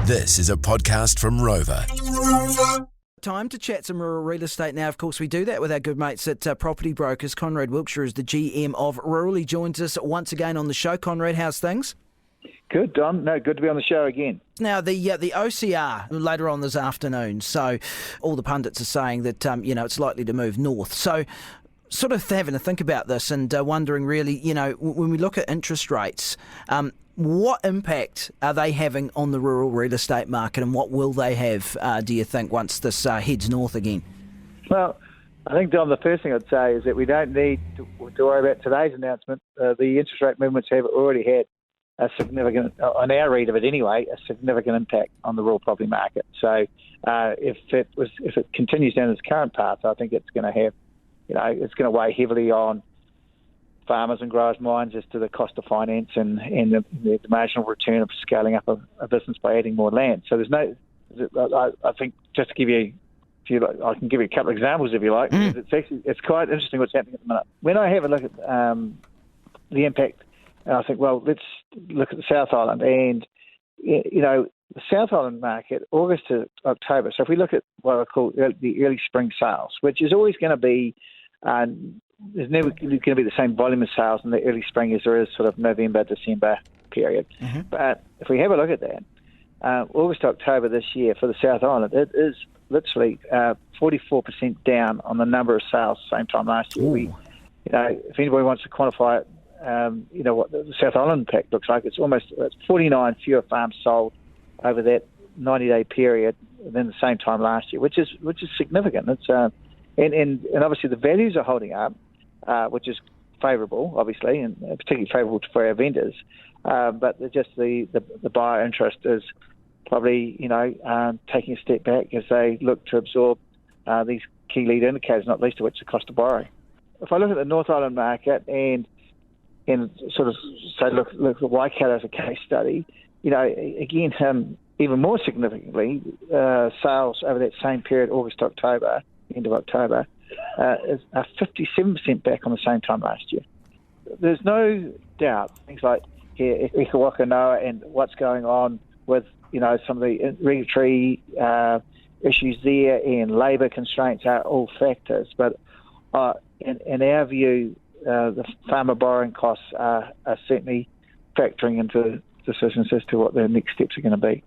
This is a podcast from Rover. Time to chat some rural real estate now. Of course, we do that with our good mates at Property Brokers. Conrad Wilkshire is the GM of Rural. He joins us once again on the show. Conrad, how's things? Good, Don. No, good to be on the show again. Now, the OCR later on this afternoon, so all the pundits are saying that, it's likely to move north. So sort of having to think about this and wondering really, when we look at interest rates, what impact are they having on the rural real estate market, and what will they have, do you think, once this heads north again? Well, I think, Don, the first thing I'd say is that we don't need to worry about today's announcement. The interest rate movements have already had a significant, on our read of it anyway, a significant impact on the rural property market. So if it continues down its current path, I think it's going to have, it's going to weigh heavily on farmers and growers' minds as to the cost of finance and the marginal return of scaling up a business by adding more land. So I think, just to give you, I can give you a couple of examples if you like. It's quite interesting what's happening at the minute. When I have a look at the impact, and I think, well, let's look at the South Island, and the South Island market, August to October. So if we look at what I call the early spring sales, which is always going to be there's never going to be the same volume of sales in the early spring as there is sort of November, December period. Mm-hmm. But if we have a look at that, August to October this year for the South Island, it is literally 44% down on the number of sales same time last year. If anybody wants to quantify it, what the South Island impact looks like, it's 49 fewer farms sold over that 90-day period than the same time last year, which is significant. It's and obviously the values are holding up, which is favourable, obviously, and particularly favourable for our vendors. But just the buyer interest is probably taking a step back as they look to absorb these key lead indicators, not least of which the cost of borrowing. If I look at the North Island market and sort of say look at Waikato as a case study, again, even more significantly, sales over that same period, August to October, end of October, is 57% back on the same time last year. There's no doubt things like Ikawaka Noa and what's going on with some of the regulatory issues there and labour constraints are all factors. But in our view, the farmer borrowing costs are certainly factoring into decisions as to what their next steps are going to be.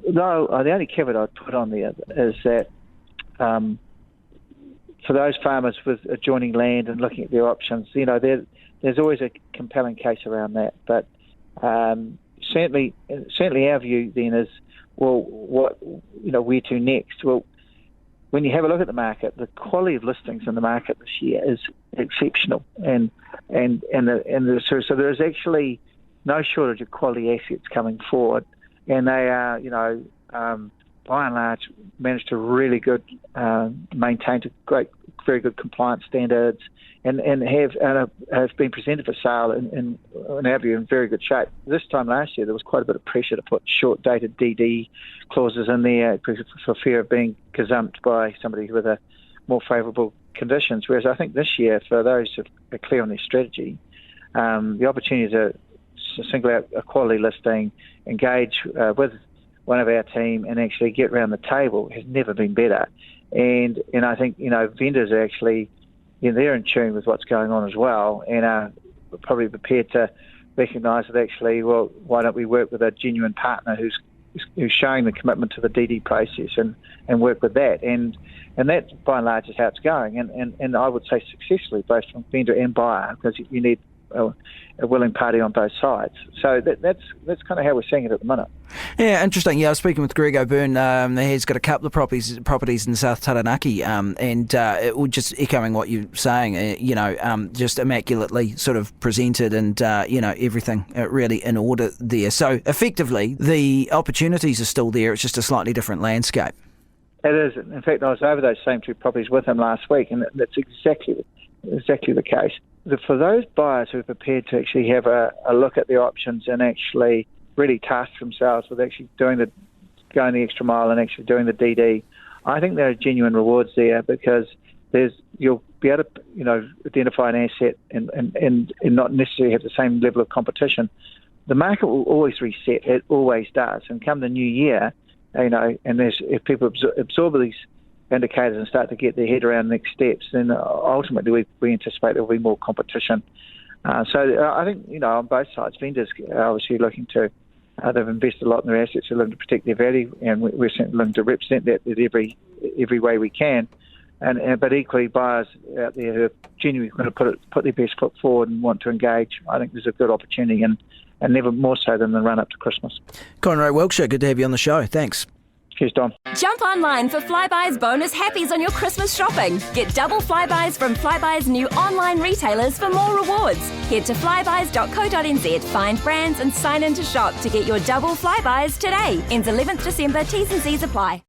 Though the only caveat I'd put on there is that for those farmers with adjoining land and looking at their options, there's always a compelling case around that. But certainly our view then is, well, where to next? Well, when you have a look at the market, the quality of listings in the market this year is exceptional, and so there is actually no shortage of quality assets coming forward, and they are, by and large, managed to really good maintain to very good compliance standards, and have been presented for sale in our view in very good shape. This time last year, there was quite a bit of pressure to put short-dated DD clauses in there for fear of being gazumped by somebody with a more favourable conditions. Whereas I think this year, for those who are clear on their strategy, the opportunity to single out a quality listing, engage with one of our team and actually get around the table has never been better. And I think, vendors are actually, they're in tune with what's going on as well, and are probably prepared to recognise that actually, well, why don't we work with a genuine partner who's showing the commitment to the DD process and work with that. And that, by and large, is how it's going. And I would say successfully, both from vendor and buyer, because you need a willing party on both sides. So that's kind of how we're seeing it at the minute. Yeah, interesting. Yeah, I was speaking with Greg O'Byrne. He's got a couple of properties in South Taranaki, and it was just echoing what you're saying. Just immaculately sort of presented, and everything really in order there. So effectively, the opportunities are still there. It's just a slightly different landscape. It is. In fact, I was over those same two properties with him last week, and that's exactly the case. For those buyers who are prepared to actually have a look at their options and actually really task themselves with actually going the extra mile and actually doing the DD, I think there are genuine rewards there, because you'll be able to identify an asset and not necessarily have the same level of competition the market will always reset. It always does. And come the new year, and if people absorb these indicators and start to get their head around the next steps, then ultimately we anticipate there will be more competition. So I think, on both sides, vendors are obviously looking to, they've invested a lot in their assets, they're looking to protect their value, and we're certainly looking to represent that in every way we can. But equally, buyers out there who are genuinely going to put their best foot forward and want to engage, I think there's a good opportunity, and never more so than the run up to Christmas. Conrad Wilkshire, good to have you on the show. Thanks. Cheers, Dom. Jump online for Flybuys bonus happies on your Christmas shopping. Get double Flybuys from Flybuys' new online retailers for more rewards. Head to flybuys.co.nz, find brands and sign in to shop to get your double Flybuys today. Ends 11th December, T's and C's apply.